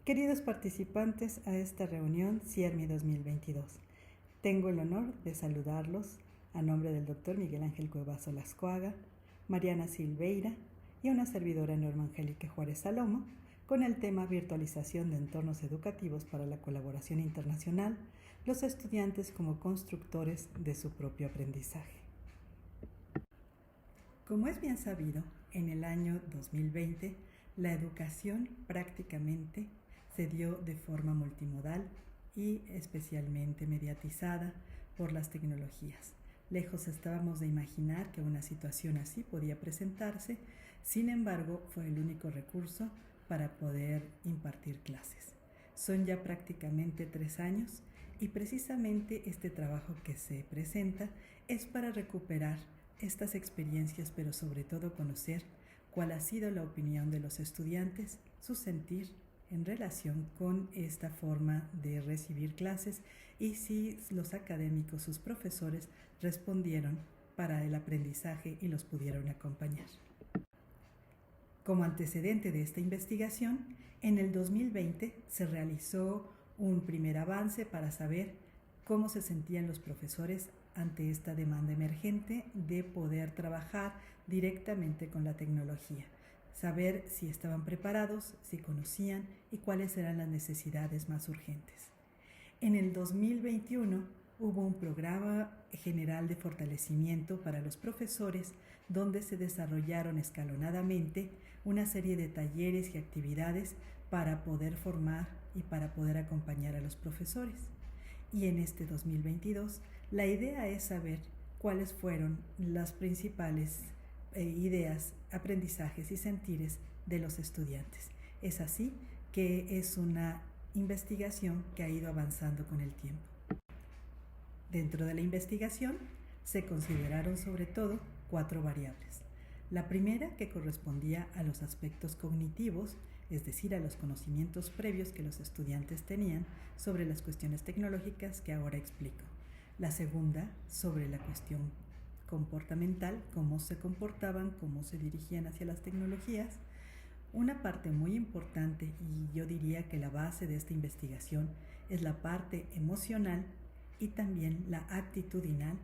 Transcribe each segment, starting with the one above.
Queridos participantes a esta reunión CIERMI 2022, tengo el honor de saludarlos a nombre del Dr. Miguel Ángel Cuevas Olascoaga, Mariana Silveira y una servidora Norma Angélica Juárez Salomo, con el tema Virtualización de entornos educativos para la colaboración internacional, los estudiantes como constructores de su propio aprendizaje. Como es bien sabido, en el año 2020, la educación prácticamente se dio de forma multimodal y especialmente mediatizada por las tecnologías. Lejos estábamos de imaginar que una situación así podía presentarse, sin embargo, fue el único recurso para poder impartir clases. Son ya prácticamente 3 años y precisamente este trabajo que se presenta es para recuperar estas experiencias, pero sobre todo conocer cuál ha sido la opinión de los estudiantes, su sentir en relación con esta forma de recibir clases y si los académicos, sus profesores, respondieron para el aprendizaje y los pudieron acompañar. Como antecedente de esta investigación, en el 2020 se realizó un primer avance para saber cómo se sentían los profesores ante esta demanda emergente de poder trabajar directamente con la tecnología, saber si estaban preparados, si conocían y cuáles eran las necesidades más urgentes. En el 2021 hubo un programa general de fortalecimiento para los profesores donde se desarrollaron escalonadamente una serie de talleres y actividades para poder formar y para poder acompañar a los profesores. Y en este 2022 la idea es saber cuáles fueron las principales ideas, aprendizajes y sentires de los estudiantes. Es así que es una investigación que ha ido avanzando con el tiempo. Dentro de la investigación se consideraron sobre todo 4 variables. La primera, que correspondía a los aspectos cognitivos, es decir, a los conocimientos previos que los estudiantes tenían sobre las cuestiones tecnológicas que ahora explico. La segunda, sobre la cuestión comportamental, cómo se comportaban, cómo se dirigían hacia las tecnologías. Una parte muy importante, y yo diría que la base de esta investigación, es la parte emocional y también la actitudinal,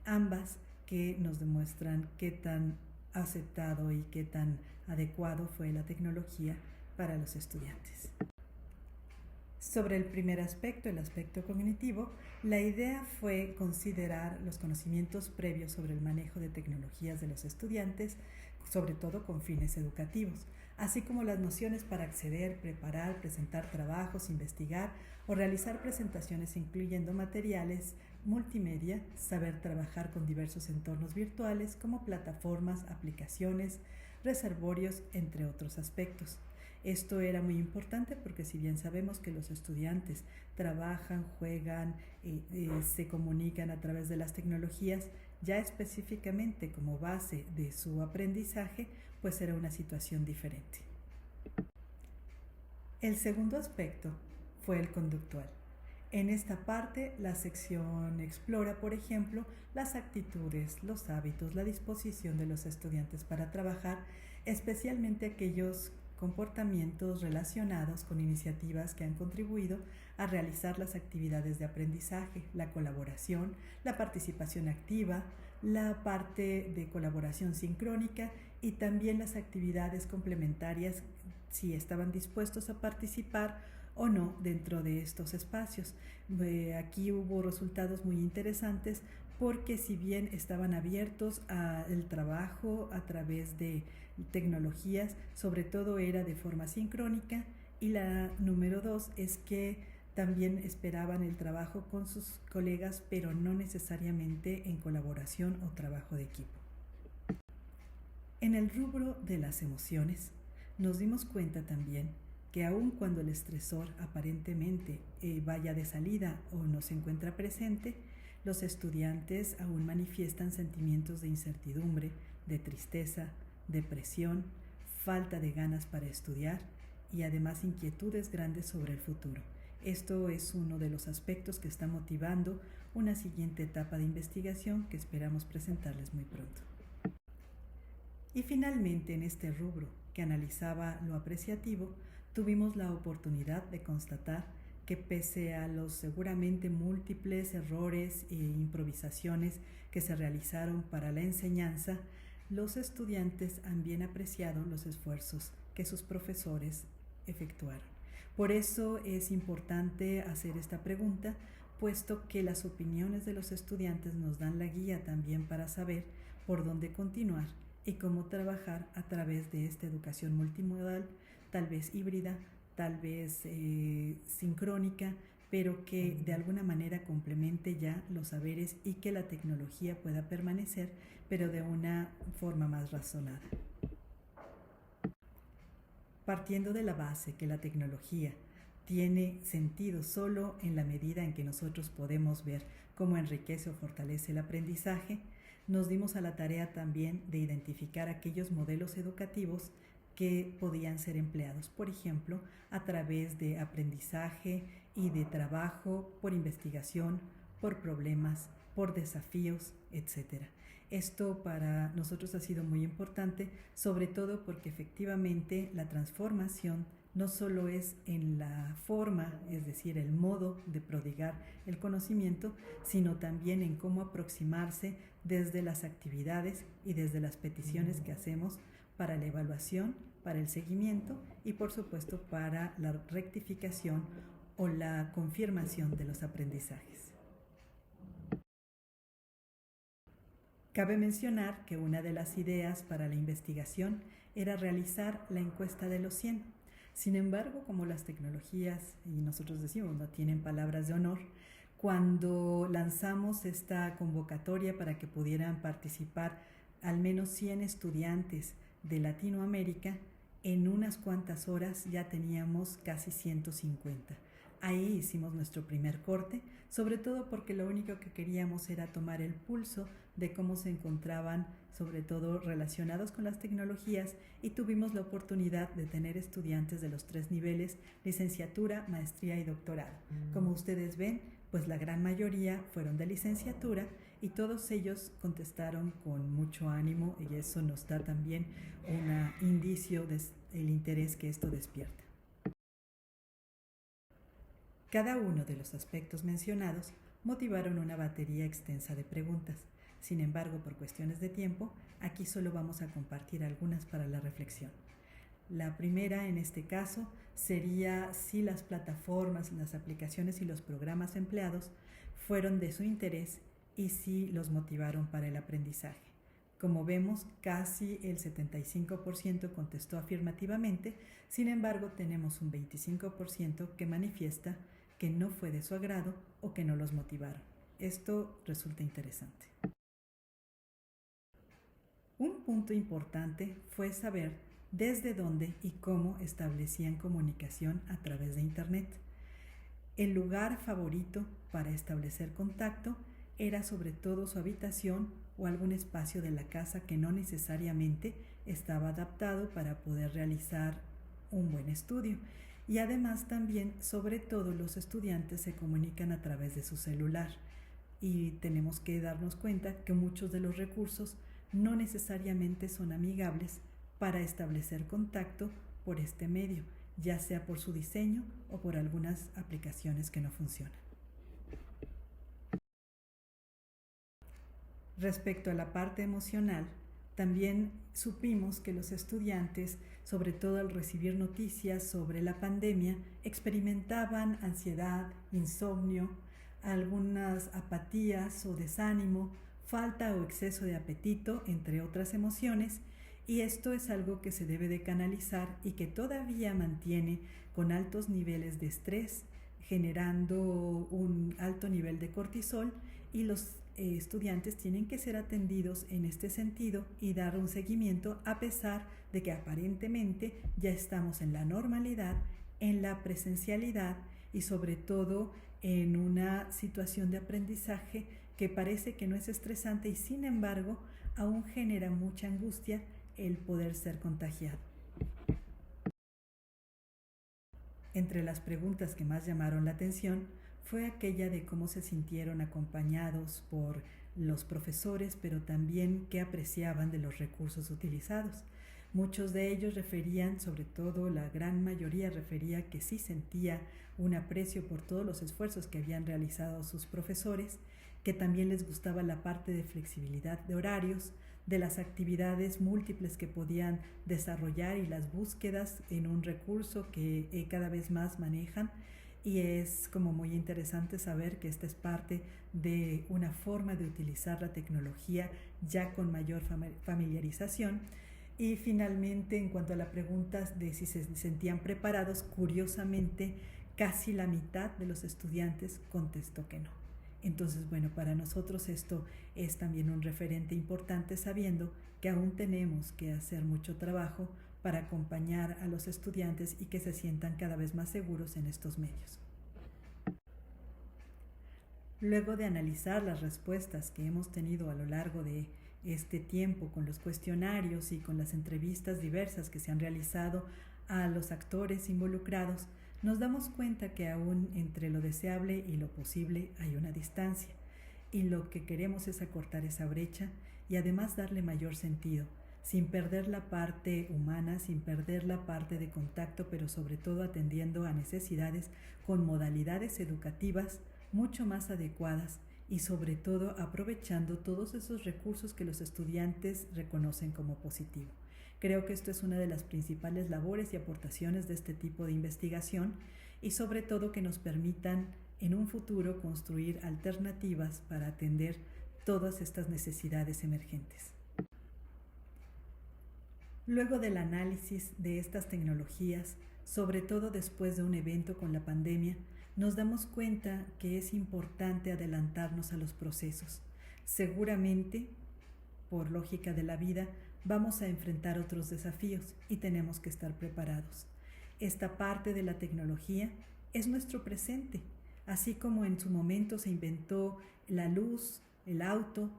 ambas que nos demuestran qué tan aceptado y qué tan adecuado fue la tecnología para los estudiantes. Sobre el primer aspecto, el aspecto cognitivo, la idea fue considerar los conocimientos previos sobre el manejo de tecnologías de los estudiantes, sobre todo con fines educativos, así como las nociones para acceder, preparar, presentar trabajos, investigar o realizar presentaciones incluyendo materiales multimedia, saber trabajar con diversos entornos virtuales como plataformas, aplicaciones, reservorios, entre otros aspectos. Esto era muy importante porque si bien sabemos que los estudiantes trabajan, juegan, se comunican a través de las tecnologías, ya específicamente como base de su aprendizaje, pues era una situación diferente. El segundo aspecto fue el conductual. En esta parte, la sección explora, por ejemplo, las actitudes, los hábitos, la disposición de los estudiantes para trabajar, especialmente aquellos comportamientos relacionados con iniciativas que han contribuido a realizar las actividades de aprendizaje, la colaboración, la participación activa, la parte de colaboración sincrónica y también las actividades complementarias si estaban dispuestos a participar o no dentro de estos espacios. Aquí hubo resultados muy interesantes porque si bien estaban abiertos al trabajo a través de tecnologías, sobre todo era de forma sincrónica, y la número 2 es que también esperaban el trabajo con sus colegas, pero no necesariamente en colaboración o trabajo de equipo. En el rubro de las emociones, nos dimos cuenta también que aun cuando el estresor aparentemente vaya de salida o no se encuentra presente, los estudiantes aún manifiestan sentimientos de incertidumbre, de tristeza, depresión, falta de ganas para estudiar y además inquietudes grandes sobre el futuro. Esto es uno de los aspectos que está motivando una siguiente etapa de investigación que esperamos presentarles muy pronto. Y finalmente, en este rubro que analizaba lo apreciativo, tuvimos la oportunidad de constatar que pese a los seguramente múltiples errores e improvisaciones que se realizaron para la enseñanza, los estudiantes han bien apreciado los esfuerzos que sus profesores efectuaron. Por eso es importante hacer esta pregunta, puesto que las opiniones de los estudiantes nos dan la guía también para saber por dónde continuar y cómo trabajar a través de esta educación multimodal, tal vez híbrida, tal vez sincrónica, pero que de alguna manera complemente ya los saberes y que la tecnología pueda permanecer, pero de una forma más razonada. Partiendo de la base que la tecnología tiene sentido solo en la medida en que nosotros podemos ver cómo enriquece o fortalece el aprendizaje, nos dimos a la tarea también de identificar aquellos modelos educativos que podían ser empleados, por ejemplo, a través de aprendizaje y de trabajo por investigación, por problemas, por desafíos, etc. Esto para nosotros ha sido muy importante, sobre todo porque efectivamente la transformación no solo es en la forma, es decir, el modo de prodigar el conocimiento, sino también en cómo aproximarse desde las actividades y desde las peticiones que hacemos para la evaluación, para el seguimiento y por supuesto para la rectificación o la confirmación de los aprendizajes. Cabe mencionar que una de las ideas para la investigación era realizar la encuesta de los 100. Sin embargo, como las tecnologías, y nosotros decimos, no tienen palabras de honor, cuando lanzamos esta convocatoria para que pudieran participar al menos 100 estudiantes de Latinoamérica, en unas cuantas horas ya teníamos casi 150. Ahí hicimos nuestro primer corte, sobre todo porque lo único que queríamos era tomar el pulso de cómo se encontraban, sobre todo relacionados con las tecnologías, y tuvimos la oportunidad de tener estudiantes de los 3 niveles, licenciatura, maestría y doctorado. Como ustedes ven, pues la gran mayoría fueron de licenciatura y todos ellos contestaron con mucho ánimo y eso nos da también un indicio del interés que esto despierta. Cada uno de los aspectos mencionados motivaron una batería extensa de preguntas. Sin embargo, por cuestiones de tiempo, aquí solo vamos a compartir algunas para la reflexión. La primera, en este caso, sería si las plataformas, las aplicaciones y los programas empleados fueron de su interés y si los motivaron para el aprendizaje. Como vemos, casi el 75% contestó afirmativamente, sin embargo, tenemos un 25% que manifiesta que no fue de su agrado o que no los motivaron. Esto resulta interesante. Un punto importante fue saber desde dónde y cómo establecían comunicación a través de Internet. El lugar favorito para establecer contacto era sobre todo su habitación o algún espacio de la casa que no necesariamente estaba adaptado para poder realizar un buen estudio. Y además también, sobre todo, los estudiantes se comunican a través de su celular. Y tenemos que darnos cuenta que muchos de los recursos no necesariamente son amigables para establecer contacto por este medio, ya sea por su diseño o por algunas aplicaciones que no funcionan. Respecto a la parte emocional, también supimos que los estudiantes, sobre todo al recibir noticias sobre la pandemia, experimentaban ansiedad, insomnio, algunas apatías o desánimo, falta o exceso de apetito, entre otras emociones, y esto es algo que se debe de canalizar y que todavía mantiene con altos niveles de estrés, generando un alto nivel de cortisol, y los estudiantes tienen que ser atendidos en este sentido y dar un seguimiento a pesar de que aparentemente ya estamos en la normalidad, en la presencialidad y sobre todo en una situación de aprendizaje que parece que no es estresante y sin embargo aún genera mucha angustia el poder ser contagiado. Entre las preguntas que más llamaron la atención fue aquella de cómo se sintieron acompañados por los profesores, pero también qué apreciaban de los recursos utilizados. Muchos de ellos referían, sobre todo la gran mayoría refería que sí sentía un aprecio por todos los esfuerzos que habían realizado sus profesores, que también les gustaba la parte de flexibilidad de horarios, de las actividades múltiples que podían desarrollar y las búsquedas en un recurso que cada vez más manejan. Y es como muy interesante saber que esta es parte de una forma de utilizar la tecnología ya con mayor familiarización. Y finalmente, en cuanto a la pregunta de si se sentían preparados, curiosamente, casi la mitad de los estudiantes contestó que no. Entonces, bueno, para nosotros esto es también un referente importante, sabiendo que aún tenemos que hacer mucho trabajo para acompañar a los estudiantes y que se sientan cada vez más seguros en estos medios. Luego de analizar las respuestas que hemos tenido a lo largo de este tiempo con los cuestionarios y con las entrevistas diversas que se han realizado a los actores involucrados, nos damos cuenta que aún entre lo deseable y lo posible hay una distancia, y lo que queremos es acortar esa brecha y además darle mayor sentido, sin perder la parte humana, sin perder la parte de contacto, pero sobre todo atendiendo a necesidades con modalidades educativas mucho más adecuadas y sobre todo aprovechando todos esos recursos que los estudiantes reconocen como positivo. Creo que esto es una de las principales labores y aportaciones de este tipo de investigación, y sobre todo que nos permitan en un futuro construir alternativas para atender todas estas necesidades emergentes. Luego del análisis de estas tecnologías, sobre todo después de un evento con la pandemia, nos damos cuenta que es importante adelantarnos a los procesos. Seguramente, por lógica de la vida, vamos a enfrentar otros desafíos y tenemos que estar preparados. Esta parte de la tecnología es nuestro presente, así como en su momento se inventó la luz, el auto,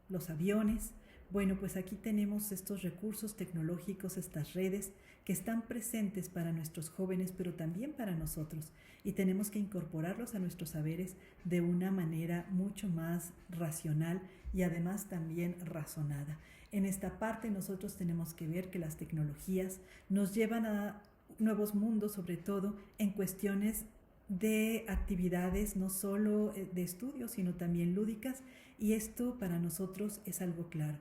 los aviones. Bueno, pues aquí tenemos estos recursos tecnológicos, estas redes que están presentes para nuestros jóvenes, pero también para nosotros, y tenemos que incorporarlos a nuestros saberes de una manera mucho más racional y además también razonada. En esta parte nosotros tenemos que ver que las tecnologías nos llevan a nuevos mundos, sobre todo en cuestiones de actividades no solo de estudio, sino también lúdicas, y esto para nosotros es algo claro.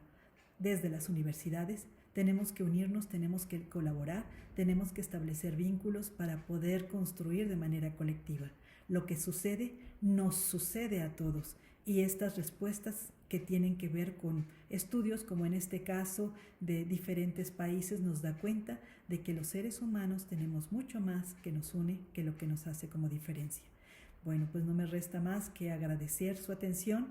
Desde las universidades tenemos que unirnos, tenemos que colaborar, tenemos que establecer vínculos para poder construir de manera colectiva. Lo que sucede nos sucede a todos, y estas respuestas que tienen que ver con estudios como en este caso de diferentes países nos da cuenta de que los seres humanos tenemos mucho más que nos une que lo que nos hace como diferencia. Bueno, pues no me resta más que agradecer su atención,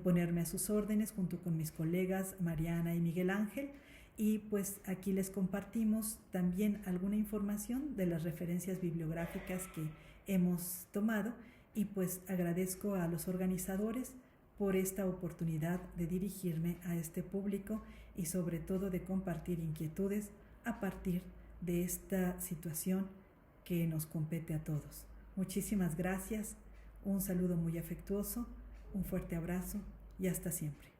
ponerme a sus órdenes junto con mis colegas Mariana y Miguel Ángel, y pues aquí les compartimos también alguna información de las referencias bibliográficas que hemos tomado, y pues agradezco a los organizadores por esta oportunidad de dirigirme a este público y sobre todo de compartir inquietudes a partir de esta situación que nos compete a todos. Muchísimas gracias, un saludo muy afectuoso, un fuerte abrazo y hasta siempre.